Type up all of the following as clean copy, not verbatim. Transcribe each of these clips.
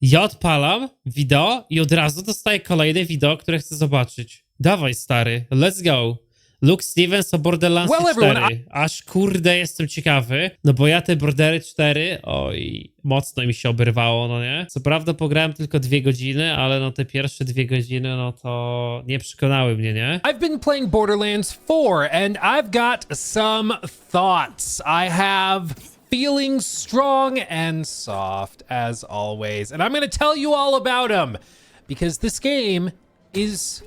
Ja odpalam wideo i od razu dostaję kolejne wideo, które chcę zobaczyć. Dawaj, stary, let's go. Luke Stevens o Borderlands 4. Aż kurde jestem ciekawy, no bo ja te Bordery 4, oj, mocno mi się oberwało, no nie? Co prawda pograłem tylko 2 godziny, ale no te pierwsze 2 godziny, no to nie przekonały mnie, nie? I've been playing Borderlands 4 and I've got some thoughts. I have feelings strong and soft as always. And I'm going to tell you all about them because this game is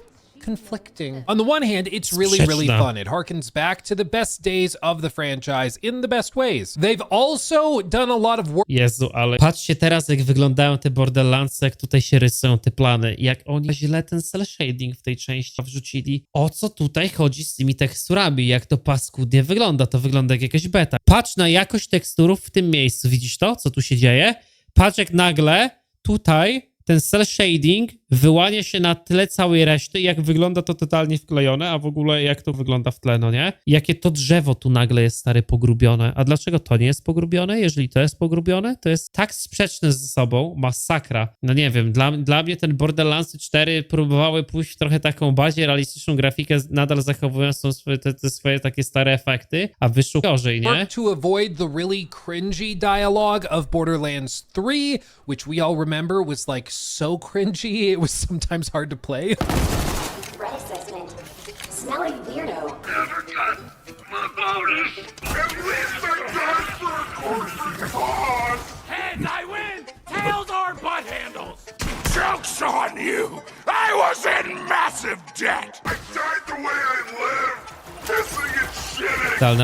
conflicting. On the one hand, it's really fun. It harkens back to the best days of the franchise in the best ways. They've also done a lot of work. Jezu, ale patrzcie teraz, jak wyglądają te Borderlandsy, jak tutaj się rysują te plany. Jak oni źle ten cel shading w tej części wrzucili. O co tutaj chodzi z tymi teksturami? Jak to paskudnie wygląda? To wygląda jak jakaś beta. Patrz na jakość teksturów w tym miejscu. Widzisz to? Co tu się dzieje? Patrz jak nagle tutaj ten cel shading wyłania się na tle całej reszty, jak wygląda to totalnie wklejone, a w ogóle jak to wygląda w tle, no nie? Jakie to drzewo tu nagle jest, stary, pogrubione. A dlaczego to nie jest pogrubione? Jeżeli to jest pogrubione, to jest tak sprzeczne ze sobą, masakra. No nie wiem, dla mnie ten Borderlands 4 próbowały pójść w trochę taką bardziej realistyczną grafikę, nadal zachowując te swoje takie stare efekty, a wyszło gorzej, nie? To avoid the really cringy dialogue of Borderlands 3, which we all remember was like so cringy, it was sometimes hard to play. Threat assessment. Smelly weirdo. Heads I win, tails are butt handles. Joke's on you! I was in massive debt! I died the way I lived! Pissing and shitting! Ale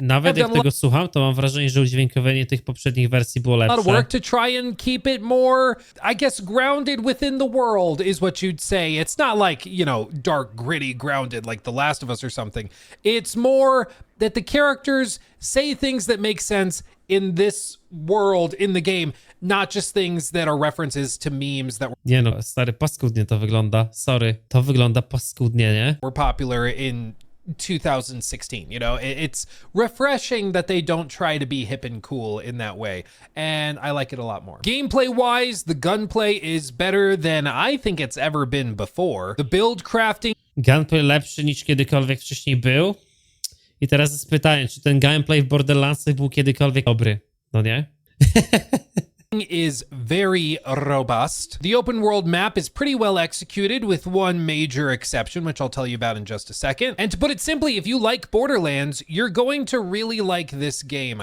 nawet jak tego słucham, to mam wrażenie, że udźwiękowienie tych poprzednich wersji było A lot of lepsze. work to try and keep it more, I guess, grounded within the world is what you'd say. It's not like, you know, dark, gritty, grounded like The Last of Us or something. It's more that the characters say things that make sense in this world, in the game, not just things that are references to memes that Nie no, stary, paskudnie to wygląda. Sorry, to wygląda paskudnie, nie? were popular in 2016. You know, it's refreshing that they don't try to be hip and cool in that way, and I like it a lot more. Gameplay wise, the gunplay is better than I think it's ever been before. The build crafting Gunplay lepszy niż kiedykolwiek wcześniej był. I teraz jest pytanie, czy ten gameplay w Borderlandsach był kiedykolwiek dobry? No nie? is very robust. The open world map is pretty well executed with one major exception, which I'll tell you about in just a second. And to put it simply, if you like Borderlands, you're going to really like this game.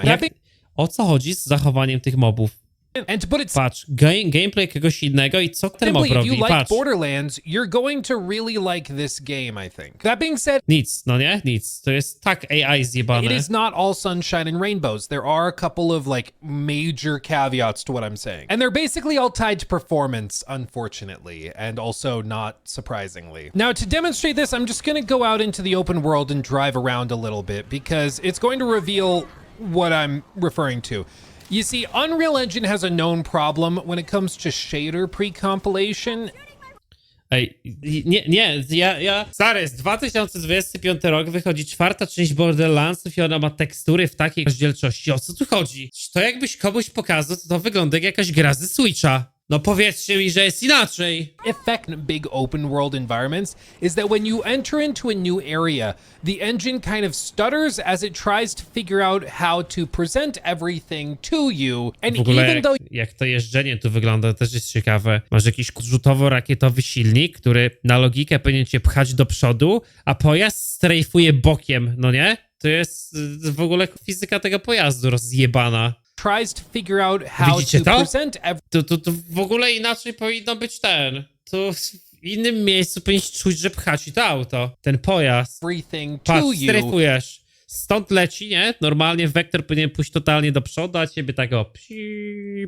O co chodzi z zachowaniem tych mobów? And to put it Patrz, gameplay kogoś innego i co ten mob simply, if you robi? like Patrz. Borderlands, you're going to really like this game, I think. That being said, Nic, no nie? Nic. To jest tak AI zjebane. it is not all sunshine and rainbows. There are a couple of like major caveats to what I'm saying. And they're basically all tied to performance, unfortunately, and also not surprisingly. Now, to demonstrate this, I'm just going to go out into the open world and drive around a little bit because it's going to reveal what I'm referring to. You see, Unreal Engine has a known problem when it comes to shader pre-compilation. Ej, ja... Stary, jest 2025 rok, wychodzi 4. część Borderlandsów i ona ma tekstury w takiej rozdzielczości. O co tu chodzi? Czy to jakbyś komuś pokazał, to wygląda jak jakaś gra ze Switcha. No powiedzcie mi, że jest inaczej. Effect in big open world environments is that when you enter into a new area, the engine kind of stutters as it tries to figure out how to present everything to you. And W ogóle even though jak to jeżdżenie tu wygląda, też jest ciekawe. Masz jakiś rzutowo-rakietowy silnik, który na logikę powinien cię pchać do przodu, a pojazd strajfuje bokiem, no nie? To jest w ogóle fizyka tego pojazdu rozjebana. tries to figure out how Widzicie to to? present To w ogóle inaczej powinno być Tu w innym miejscu powinieneś czuć, że pcha ci to auto. Ten pojazd. everything to Patrz, you. strefujesz. Stąd leci, nie? Normalnie wektor powinien pójść totalnie do przodu, a ciebie tak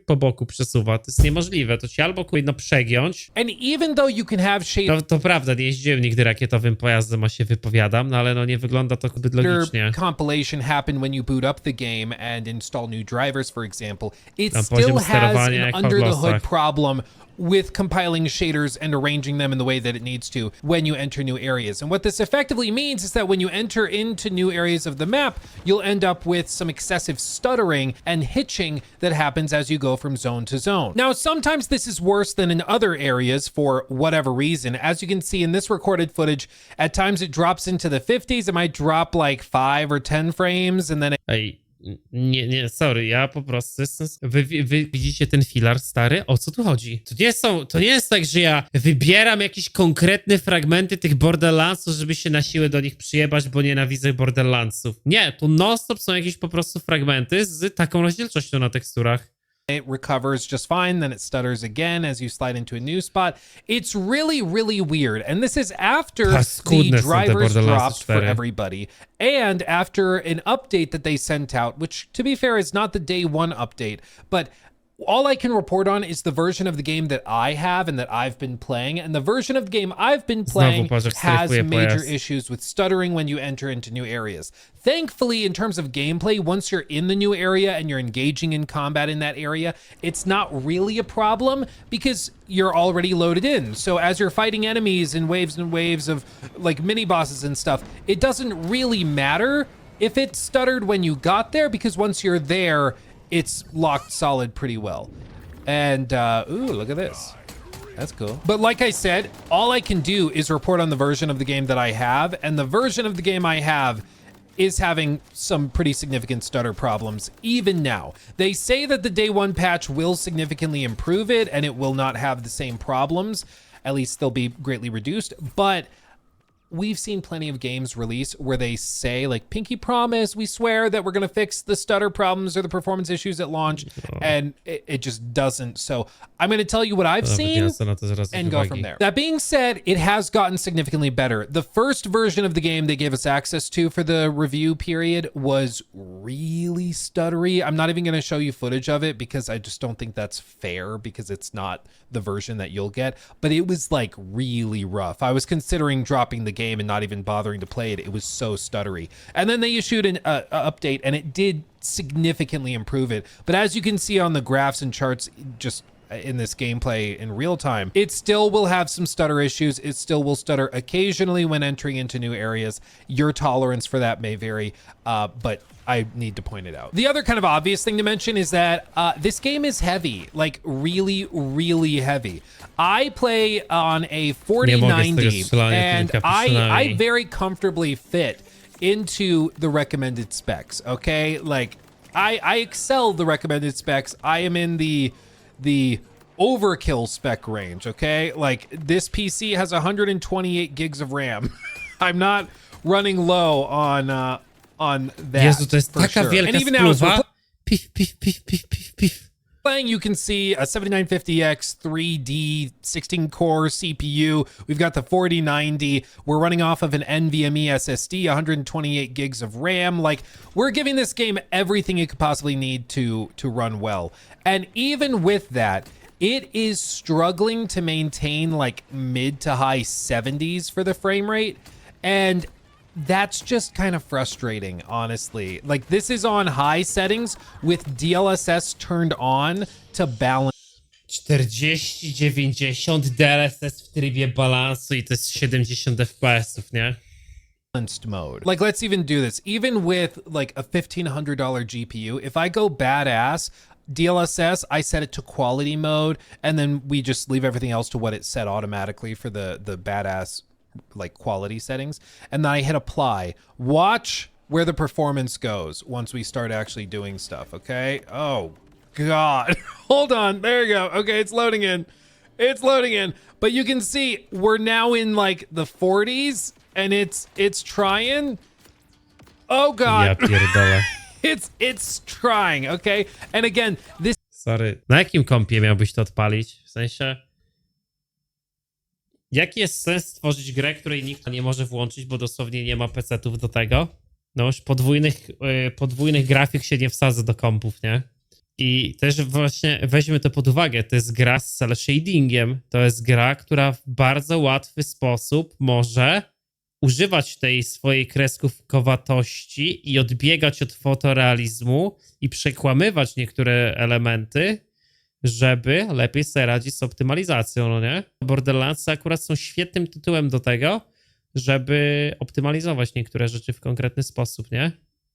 po boku przesuwa. To jest niemożliwe. To ci albo powinno przegiąć. And even though you can have shader No to prawda, nie jeździłem nigdy rakietowym pojazdem, a się wypowiadam, no ale no nie wygląda to zbyt logicznie. compilation happen when you boot up the game and install new drivers, for example, it Tam still poziom has sterowania an jak w under the hood Outlastach. problem with compiling shaders and arranging them in the way that it needs to when you enter new areas. And what this effectively means is that when you enter into new areas of the map, you'll end up with some excessive stuttering and hitching that happens as you go from zone to zone. Now, sometimes this is worse than in other areas for whatever reason. As you can see in this recorded footage, at times it drops into the 50s. It might drop like 5 or 10 frames and then it Ej, nie, sorry, ja po prostu jestem... Wy widzicie ten filar, stary? O co tu chodzi? To nie jest tak, że ja wybieram jakieś konkretne fragmenty tych Borderlandsów, żeby się na siłę do nich przyjebać, bo nienawidzę Borderlandsów. Nie, tu non-stop są jakieś po prostu fragmenty z taką rozdzielczością na teksturach. it recovers just fine, then it stutters again as you slide into a new spot. It's really, really weird. And this is after the drivers dropped for everybody and after an update that they sent out, which, to be fair, is not the day one update, but all I can report on is the version of the game that I have and that I've been playing. And the version of the game I've been playing has major issues with stuttering when you enter into new areas. Thankfully, in terms of gameplay, once you're in the new area and you're engaging in combat in that area, it's not really a problem because you're already loaded in. So as you're fighting enemies in waves and waves of like mini bosses and stuff, it doesn't really matter if it stuttered when you got there because once you're there, it's locked solid pretty well. And, ooh, look at this. That's cool. But like I said, all I can do is report on the version of the game that I have, and the version of the game I have is having some pretty significant stutter problems even now. They say that the day one patch will significantly improve it, and it will not have the same problems. At least they'll be greatly reduced, but we've seen plenty of games release where they say like pinky promise, we swear that we're going to fix the stutter problems or the performance issues at launch, and it just doesn't. So I'm going to tell you what I've seen and go from there. That being said, it has gotten significantly better. The first version of the game they gave us access to for the review period was really stuttery. I'm not even going to show you footage of it because I just don't think that's fair because it's not the version that you'll get, but it was like really rough. I was considering dropping the game and not even bothering to play it. It was so stuttery. And then they issued an update and it did significantly improve it. But as you can see on the graphs and charts just in this gameplay in real time, it still will have some stutter issues. It still will stutter occasionally when entering into new areas. Your tolerance for that may vary, but I need to point it out. The other kind of obvious thing to mention is that this game is heavy, like really, really heavy. I play on a 4090 and I very comfortably fit into the recommended specs, okay? Like I excel the recommended specs. I am in the overkill spec range, okay? Like this PC has 128 gigs of RAM. I'm not running low on that. Jezu, to jest taka wielka spluwa. Pif, pif, pif, pif, pif, pif. Playing, you can see a 7950X 3D 16-core CPU. We've got the 4090. We're running off of an NVMe SSD, 128 gigs of RAM. Like, we're giving this game everything it could possibly need to run well. And even with that, it is struggling to maintain like mid to high 70s for the frame rate. And that's just kind of frustrating, honestly. Like, this is on high settings with DLSS turned on to balance. 40-90 DLSS w trybie balansu i to jest 70 FPS-ów, nie? Mode. Like, let's even do this. Even with like a $1,500 GPU, if I go badass, DLSS, I set it to quality mode, and then we just leave everything else to what it set automatically for the badass like quality settings, and then I hit apply. Watch where the performance goes once we start actually doing stuff, okay? Oh god. Hold on, there you go. Okay, it's loading in. It's loading in. But you can see we're now in like the 40s and it's trying. Oh god. Ja pierdolę. It's trying, okay? And again, this... Sorry. Na jakim kompie miałbyś to odpalić? W sensie... Jaki jest sens stworzyć grę, której nikt nie może włączyć, bo dosłownie nie ma PC-ów do tego? No już podwójnych grafik się nie wsadza do kompów, nie? I też właśnie weźmy to pod uwagę. To jest gra z cel shadingiem. To jest gra, która w bardzo łatwy sposób może używać tej swojej kreskówkowatości i odbiegać od fotorealizmu i przekłamywać niektóre elementy, żeby lepiej sobie radzić z optymalizacją, no nie? Borderlands akurat są świetnym tytułem do tego, żeby optymalizować niektóre rzeczy w konkretny sposób, nie?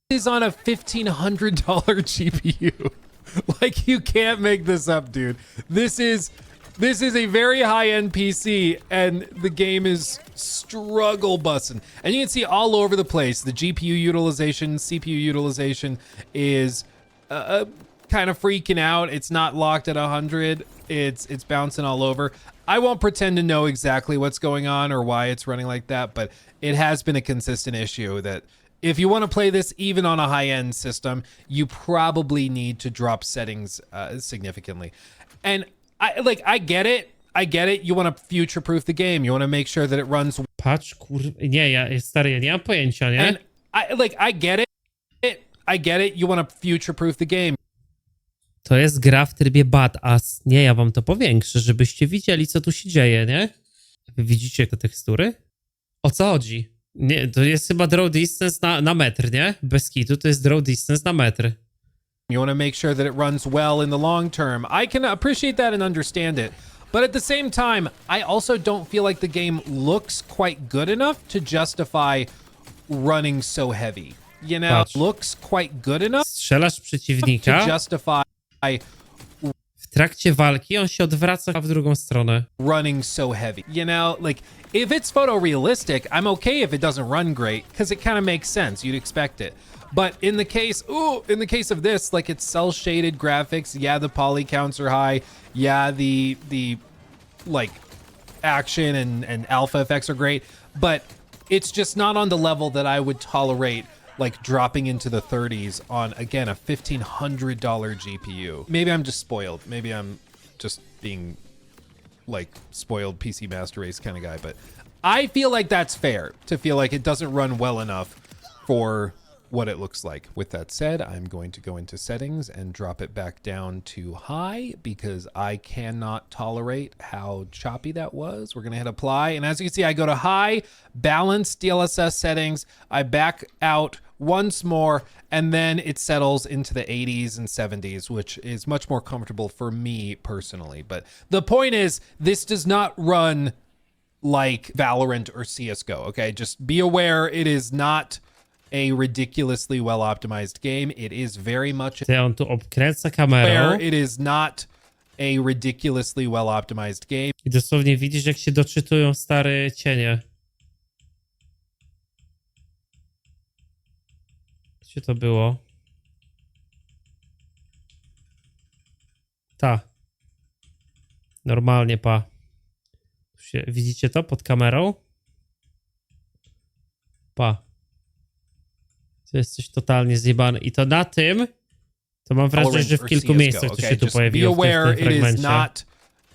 Is on a $1,500 GPU. Like, you can't make this up, dude. This is a very high-end PC, and the game is struggle busting. And you can see all over the place, the GPU utilization, CPU utilization is kind of freaking out. It's not locked at 100. It's bouncing all over. I won't pretend to know exactly what's going on or why it's running like that, but it has been a consistent issue that if you want to play this even on a high-end system, you probably need to drop settings significantly. And I get it. I get it. You want to future-proof the game. You want to make sure that it runs. Patrz, nie, stary, ja nie mam pojęcia, nie? And I get it. I get it. You want to future-proof the game. To jest gra w trybie badass. Nie, ja wam to powiększę, żebyście widzieli, co tu się dzieje, nie? Wy widzicie te tekstury? O co chodzi? Nie, to jest chyba draw distance na metr, nie? Bez kitu to jest draw distance na metr. You want to make sure that it runs well in the long term. I can appreciate that and understand it. But at the same time, I also don't feel like the game looks quite good enough to justify running so heavy. You know, Patrz. looks quite good enough Strzelasz to przeciwnika, justify w trakcie walki on się odwraca w drugą stronę. running so heavy. You know, like, if it's photorealistic, I'm okay if it doesn't run great because it kind of makes sense. You'd expect it. But in the case of this, like, it's cell shaded graphics. Yeah, the poly counts are high. Yeah, the like action and alpha effects are great, but it's just not on the level that I would tolerate, like, dropping into the 30s on, again, a $1,500 GPU. Maybe I'm just spoiled. Maybe I'm just being like spoiled PC Master Race kind of guy, but I feel like that's fair to feel like it doesn't run well enough for what it looks like. With that said, I'm going to go into settings and drop it back down to high because I cannot tolerate how choppy that was. We're going to hit apply. And as you can see, I go to high, balance DLSS settings. I back out once more, and then it settles into the 80s and 70s, which is much more comfortable for me personally. But the point is, this does not run like Valorant or CSGO, okay? Just be aware it is not a ridiculously well optimized game. It is very much Ty, on tu obkręca kamerą it is not a ridiculously well optimized game. i dosłownie widzisz, jak się doczytują stare cienie. Gdzie to było? Ta. Normalnie, pa. Widzicie to pod kamerą? Pa. To jest coś totalnie zjebane. I to na tym, to mam wrażenie, że w kilku miejscach to się tu pojawiło w tym fragmencie.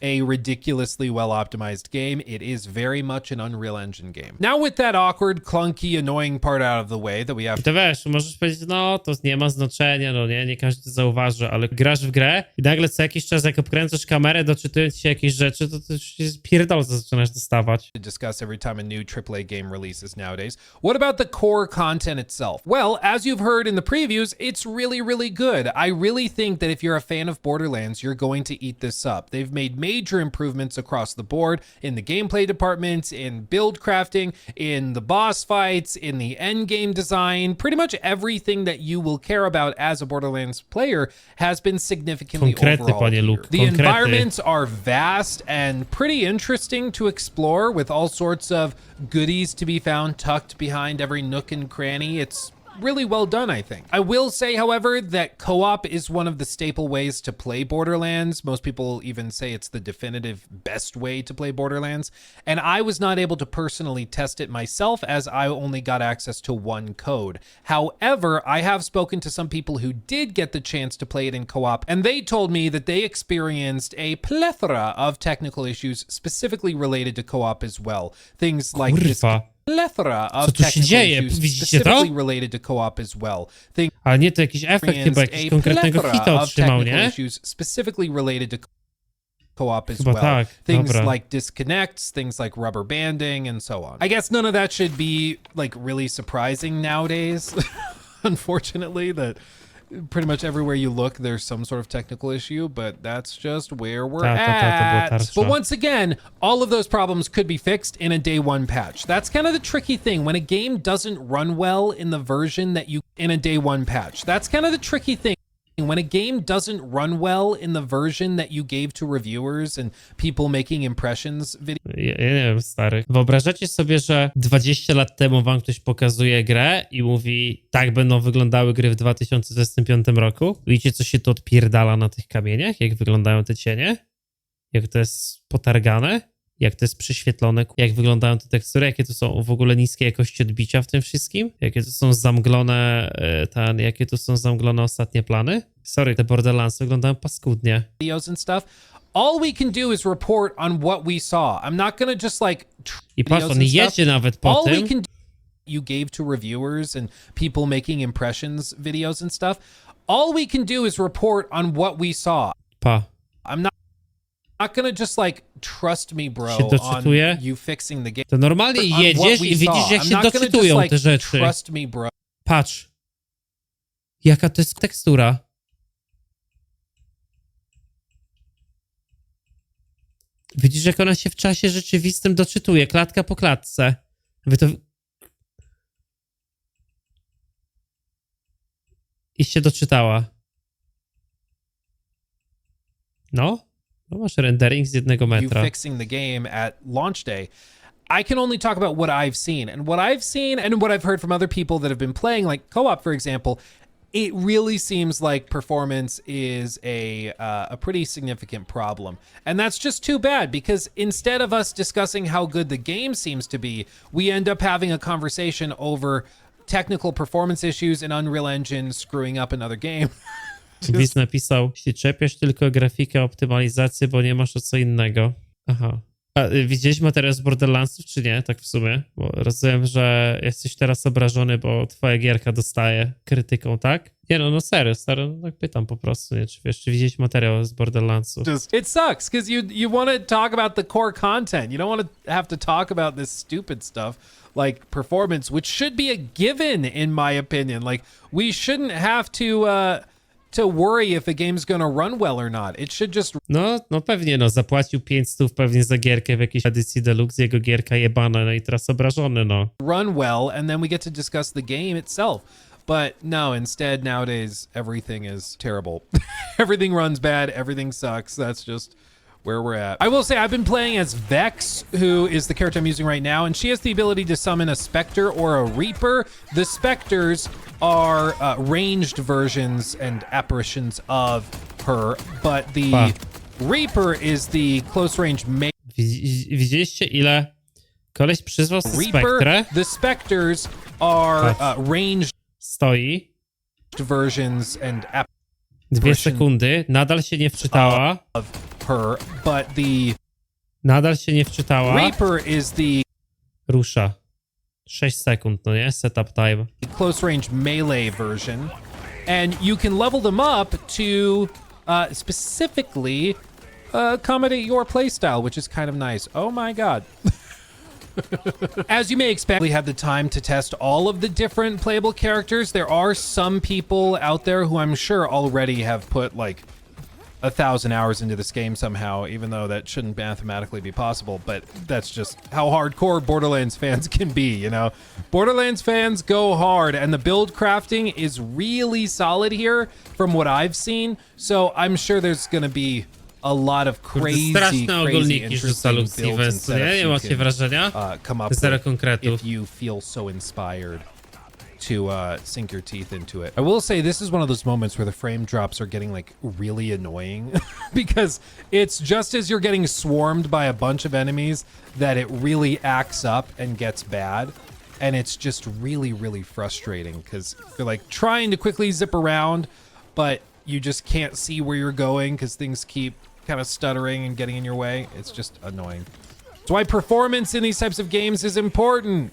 A ridiculously well optimized game. It is very much an Unreal Engine game. Now with that awkward, clunky, annoying part out of the way that we have. I to wiesz, możesz powiedzieć, no to nie ma znaczenia, no nie każdy to zauważy, ale grasz w grę i nagle co jakiś czas, jak obkręcasz kamerę, doczytując się jakieś rzeczy, to już pierdolce zaczynasz dostawać. To discuss every time a new AAA game releases nowadays. What about the core content itself? Well, as you've heard in the previews, it's really, really good. I really think that if you're a fan of Borderlands, you're going to eat this up. They've made major improvements across the board in the gameplay departments, in build crafting, in the boss fights, in the end game design. Pretty much everything that you will care about as a Borderlands player has been significantly overhauled here. The environments are vast and pretty interesting to explore, with all sorts of goodies to be found tucked behind every nook and cranny. It's really well done, I think. I will say, however, that co-op is one of the staple ways to play Borderlands. Most people even say it's the definitive best way to play Borderlands. And I was not able to personally test it myself, as I only got access to one code. However, I have spoken to some people who did get the chance to play it in co-op, and they told me that they experienced a plethora of technical issues specifically related to co-op as well. Things like this plethora of technical issues specifically related to co-op as well. Ale nie, to jakiś efekt chyba jakiś konkretnego hita otrzymał, nie? Specifically related to co-op as Chyba well. tak, Things dobra. like disconnects, things like rubber banding, and so on. I guess none of that should be like really surprising nowadays. Unfortunately, that pretty much everywhere you look, there's some sort of technical issue, but that's just where we're Ta, ta, ta, to była at. tarcza. But once again, all of those problems could be fixed in a day one patch. That's kind of the tricky thing. When a game doesn't run well in the version that you in a day one patch, that's kind of the tricky thing. When a game doesn't run well in the version that you gave to reviewers and people making impressions videos. Ja nie wiem, stary. Wyobrażacie sobie, że 20 lat temu wam ktoś pokazuje grę i mówi, tak będą wyglądały gry w 2025 roku? Widzicie, co się tu odpierdala na tych kamieniach? Jak wyglądają te cienie? Jak to jest potargane? Jak to jest prześwietlone? Jak wyglądają te tekstury? Jakie to są w ogóle niskie jakości odbicia w tym wszystkim? Jakie to są zamglone, jakie to są zamglone ostatnie plany? Sorry, te Borderlands wyglądają paskudnie. Videos and stuff. All we can do is report on what we saw. I'm not gonna just like I patrz, on jedzie nawet po All tym. we can do, you gave to reviewers and people making impressions videos and stuff. All we can do is report on what we saw. Pa. I'm not gonna just like trust me, bro, Się on doczytuje? you fixing the game. To normalnie On what jedziesz we i widzisz, saw. jak I'm się not gonna just, doczytują like, te rzeczy. Trust me, bro. Patrz. Jaka to jest tekstura. Widzisz, jak ona się w czasie rzeczywistym doczytuje, klatka po klatce. Wy to... I się doczytała. No masz rendering z 1 You metra. fixing the game at launch day. I can only talk about what I've seen, and what I've seen and what I've heard from other people that have been playing, like co-op, for example. It really seems like performance is a pretty significant problem. And that's just too bad, because instead of us discussing how good the game seems to be, we end up having a conversation over technical performance issues and Unreal Engine screwing up another game. Wiz napisał, jeśli czepiasz tylko grafikę, optymalizację, bo nie masz o co innego. Aha. A widziałeś materiał z Borderlandsów, czy nie? Tak w sumie? Bo rozumiem, że jesteś teraz obrażony, bo twoja gierka dostaje krytyką, tak? Nie no serio, stary, no tak pytam po prostu, nie? Czy wiesz, czy widziałeś materiał z Borderlandsów? It sucks, because you want to talk about the core content. You don't want to have to talk about this stupid stuff like performance, which should be a given, in my opinion. Like, we shouldn't have to worry if a game's gonna run well or not. It should just No pewnie, no zapłacił 500 pewnie za gierkę w jakiejś edycji deluxe, jego gierka jebana, no i teraz obrażony, no. run well, and then we get to discuss the game itself. But no, instead nowadays everything is terrible. Everything runs bad, everything sucks. That's just where we're at. I will say I've been playing as Vex, who is the character I'm using right now, and she has the ability to summon a Spectre or a Reaper. The Spectres are ranged versions and apparitions of her, but the Reaper is the close range Widzieliście, ile koleś przyzwał Spectre? Reaper. The Spectres are ranged Stoi. versions and 2 sekundy. Nadal się nie wczytała. of her, but the Nadal się nie wczytała. Reaper is the Rusza. 6 sekund, no nie? Setup time. close range melee version, and you can level them up to specifically accommodate your playstyle, which is kind of nice. Oh my god. As you may expect, we had the time to test all of the different playable characters. There are some people out there who I'm sure already have put like 1,000 hours into this game somehow, even though that shouldn't mathematically be possible, but that's just how hardcore Borderlands fans can be, you know? Borderlands fans go hard, and the build crafting is really solid here from what I've seen, so I'm sure there's gonna be a lot of crazy, Straszne ogólniki rzuca interesting Lux builds and Eventu, nie? setups Nie you macie can wrażenia? come up Zero with konkretów. if you feel so inspired to sink your teeth into it. I will say this is one of those moments where the frame drops are getting like really annoying because it's just as you're getting swarmed by a bunch of enemies that it really acts up and gets bad. And it's just really, really frustrating because you're like trying to quickly zip around, but you just can't see where you're going because things keep kind of stuttering and getting in your way. It's just annoying. That's why performance in these types of games is important.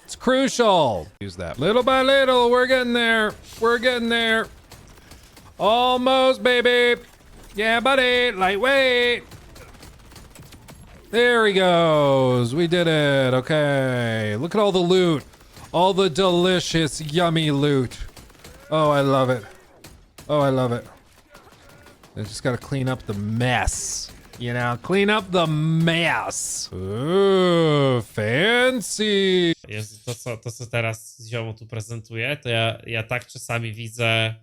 It's crucial. Use that. Little by little, we're getting there. We're getting there. Almost, baby. Yeah, buddy. Lightweight. There he goes. We did it. Okay. Look at all the loot. All the delicious, yummy loot. Oh, I love it. Oh, I love it. I just gotta clean up the mess. You know, clean up the mess. Ooh, fancy. Jezu, to co teraz ziomo tu prezentuje, to ja tak czasami widzę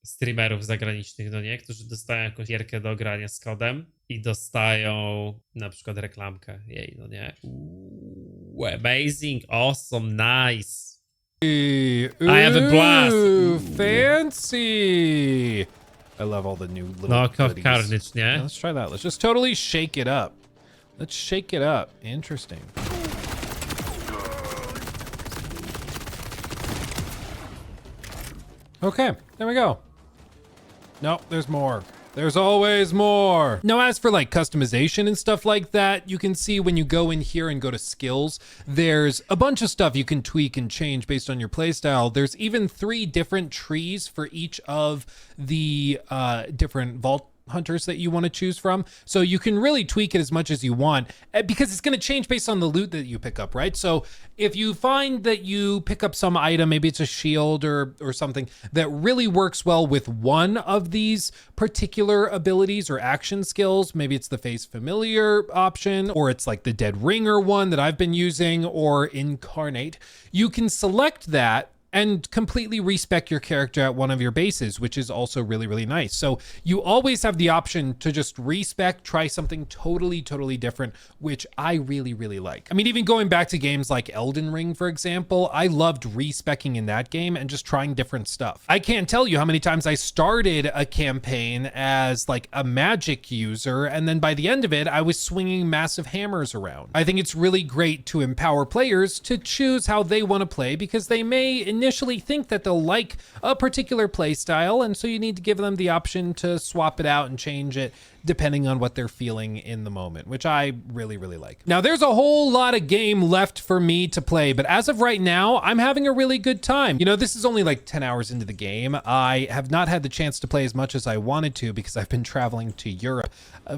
streamerów zagranicznych, no nie? Którzy dostają jakąś gierkę do grania z kodem i dostają na przykład reklamkę jej, no nie? Ooh, amazing, awesome, nice. I have a blast. Fancy. I love all the new little No, goodies. Carnage, nie? Let's try that. Let's just totally shake it up. Let's shake it up. Interesting. Okay, there we go. No, there's more. There's always more. Now, as for like customization and stuff like that, you can see when you go in here and go to skills, there's a bunch of stuff you can tweak and change based on your playstyle. There's even 3 different trees for each of the different vault hunters that you want to choose from. So you can really tweak it as much as you want because it's going to change based on the loot that you pick up, right? So if you find that you pick up some item, maybe it's a shield or something that really works well with one of these particular abilities or action skills, maybe it's the face familiar option, or it's like the dead ringer one that I've been using, or incarnate, you can select that and completely respec your character at one of your bases, which is also really, really nice. So you always have the option to just respec, try something totally, totally different, which I really, really like. I mean, even going back to games like Elden Ring, for example, I loved respecing in that game and just trying different stuff. I can't tell you how many times I started a campaign as like a magic user, and then by the end of it, I was swinging massive hammers around. I think it's really great to empower players to choose how they want to play, because they may initially think that they'll like a particular play style, and so you need to give them the option to swap it out and change it depending on what they're feeling in the moment, which I really, really like. Now, there's a whole lot of game left for me to play, but as of right now, I'm having a really good time. You know, this is only like 10 hours into the game. I have not had the chance to play as much as I wanted to because I've been traveling to Europe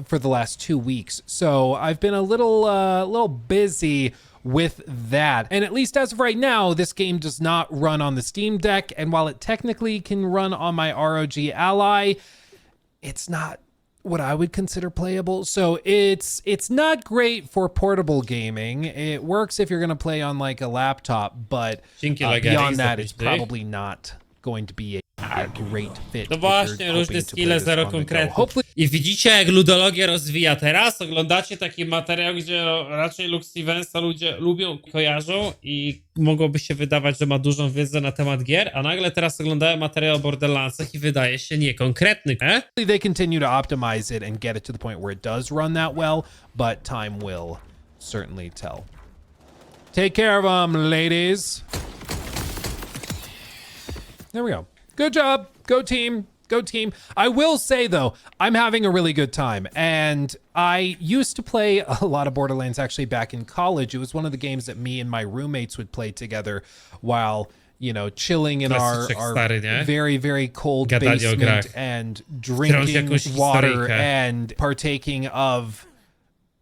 for the last 2 weeks. So I've been a little busy with that. And at least as of right now, this game does not run on the Steam Deck. And while it technically can run on my ROG Ally, it's not what I would consider playable. So it's not great for portable gaming. It works if you're going to play on like a laptop, but beyond that, it's probably not going to be a great fit. No właśnie, różne skille, zero konkretów. I widzicie, jak ludologię rozwija teraz? Oglądacie taki materiał, gdzie raczej Lux Stevensa ludzie lubią, kojarzą i mogłoby się wydawać, że ma dużą wiedzę na temat gier, a nagle teraz oglądałem materiał o Borderlandsach i wydaje się niekonkretny. They continue to optimize it and get it to the point where it does run that well, but time will certainly tell. Take care of them, ladies. There we go. Good job. Go team. Go team. I will say, though, I'm having a really good time. And I used to play a lot of Borderlands actually back in college. It was one of the games that me and my roommates would play together while, you know, chilling in our very, very cold basement and drinking water and partaking of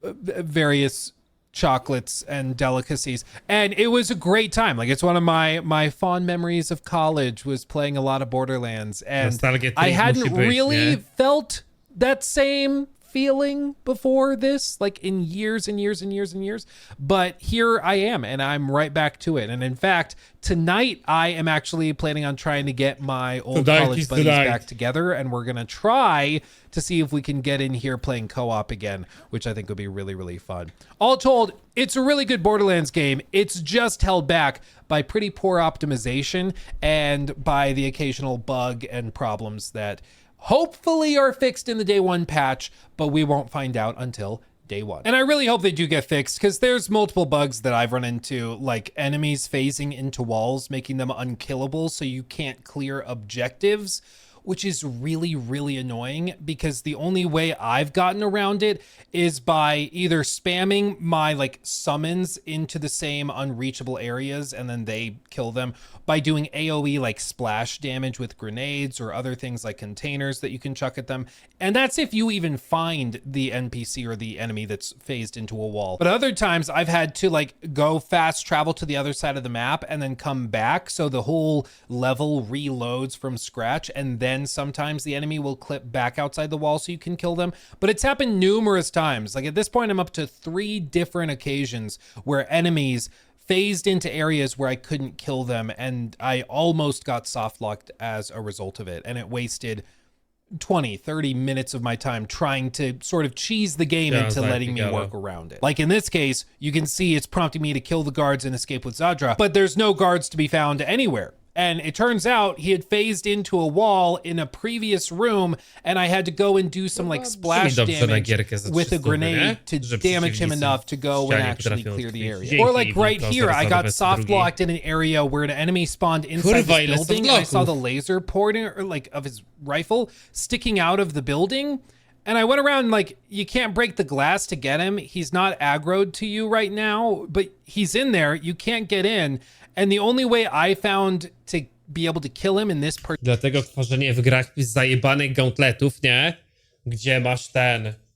various chocolates and delicacies, and it was a great time. Like, it's one of my fond memories of college was playing a lot of Borderlands, and I hadn't really felt that same feeling before this, like in years and years and years and years, but here I am, and I'm right back to it. And in fact, tonight I am actually planning on trying to get my old college buddies back together, and we're gonna try to see if we can get in here playing co-op again, which I think would be really, really fun. All told, it's a really good Borderlands game. It's just held back by pretty poor optimization and by the occasional bug and problems that hopefully are fixed in the day one patch, but we won't find out until day one. And I really hope they do get fixed, because there's multiple bugs that I've run into, like enemies phasing into walls, making them unkillable so you can't clear objectives which is really, really annoying because the only way I've gotten around it is by either spamming my like summons into the same unreachable areas and then they kill them, by doing AoE like splash damage with grenades or other things like containers that you can chuck at them. And that's if you even find the NPC or the enemy that's phased into a wall. But other times I've had to like go fast travel to the other side of the map and then come back. So the whole level reloads from scratch. And then sometimes the enemy will clip back outside the wall so you can kill them. But it's happened numerous times. Like at this point, I'm up to 3 different occasions where enemies phased into areas where I couldn't kill them, and I almost got soft locked as a result of it, and it wasted 20-30 minutes of my time trying to sort of cheese the game into letting me work around it. Like in this case, you can see it's prompting me to kill the guards and escape with Zadra, but there's no guards to be found anywhere. And it turns out he had phased into a wall in a previous room, and I had to go and do some like splash damage with a grenade to damage him enough to go and actually clear the area. Or like right here, I got soft locked in an area where an enemy spawned inside the building, and I saw the laser porting or like of his rifle sticking out of the building. And I went around like, you can't break the glass to get him. He's not aggroed to you right now, but he's in there. You can't get in. And the only way I found to be able to kill him in this Dlatego tworzenie w grach zajebanych gauntletów, nie? Gdzie masz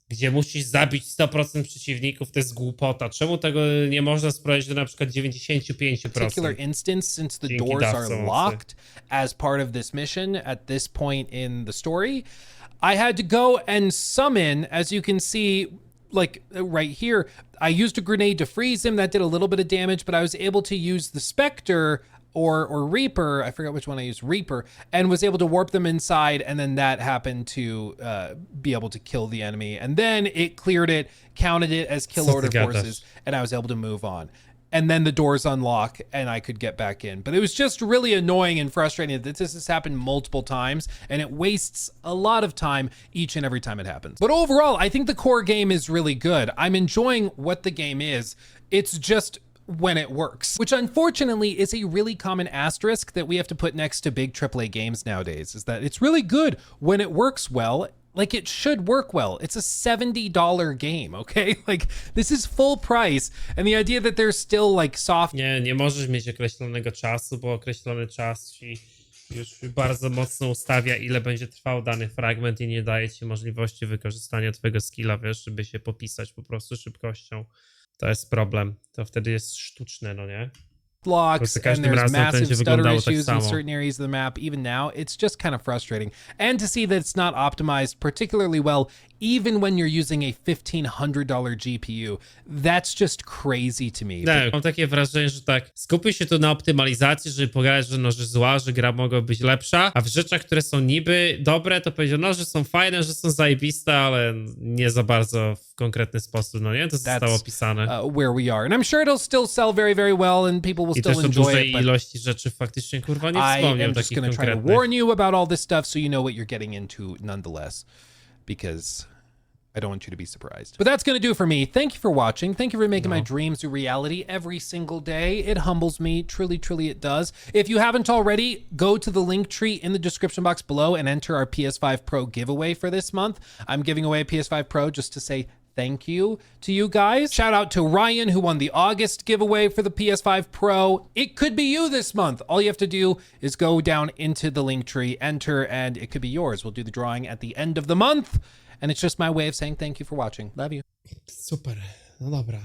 gdzie musisz zabić 100% przeciwników, to jest głupota. Czemu tego nie można sprowadzić do na przykład 95%? particular instance, since the doors are locked as part of this mission at this point in the story, I had to go and summon, as you can see, like right here, I used a grenade to freeze him. That did a little bit of damage, but I was able to use the Spectre or Reaper, I forgot which one I used, Reaper, and was able to warp them inside, and then that happened to be able to kill the enemy. And then it cleared it, counted it as kill order forces, and I was able to move on. And then the doors unlock and I could get back in. But it was just really annoying and frustrating that this has happened multiple times, and it wastes a lot of time each and every time it happens. But overall, I think the core game is really good. I'm enjoying what the game is. It's just when it works, which unfortunately is a really common asterisk that we have to put next to big AAA games nowadays, is that it's really good when it works well. Like, it should work well. It's a $70 game, okay? Like, this is full price. And the idea that there's still, like, soft... Nie możesz mieć określonego czasu, bo określony czas ci już bardzo mocno ustawia, ile będzie trwał dany fragment i nie daje ci możliwości wykorzystania twojego skilla, wiesz, żeby się popisać po prostu szybkością. To jest problem. To wtedy jest sztuczne, no nie? Blocks, and there's massive stutter issues in certain areas of the map. Even now, it's just kind of frustrating. And to see that it's not optimized particularly well, even when you're using a $1,500 GPU, that's just crazy to me. Tak, mam takie wrażenie, że tak, skupię się tu na optymalizacji, żeby pokazać, że zła, że gra mogła być lepsza, a w rzeczach, które są niby dobre, to powiedział, że są fajne, że są zajebiste, ale nie za bardzo w konkretny sposób, no nie? To zostało opisane. Where we are. And I'm sure it'll still sell very, very well and people will still enjoy it. But ilości rzeczy faktycznie, kurwa, nie wspomniał takich I am just gonna try to warn you about all this stuff so you know what you're getting into nonetheless, because I don't want you to be surprised. But that's going to do for me. Thank you for watching. Thank you for making my dreams a reality every single day. It humbles me. Truly, truly it does. If you haven't already, go to the link tree in the description box below and enter our PS5 Pro giveaway for this month. I'm giving away a PS5 Pro just to say thank you to you guys. Shout out to Ryan, who won the August giveaway for the PS5 Pro. It could be you this month. All you have to do is go down into the link tree, enter, and it could be yours. We'll do the drawing at the end of the month. And it's just my way of saying thank you for watching. Love you. Super. No dobra.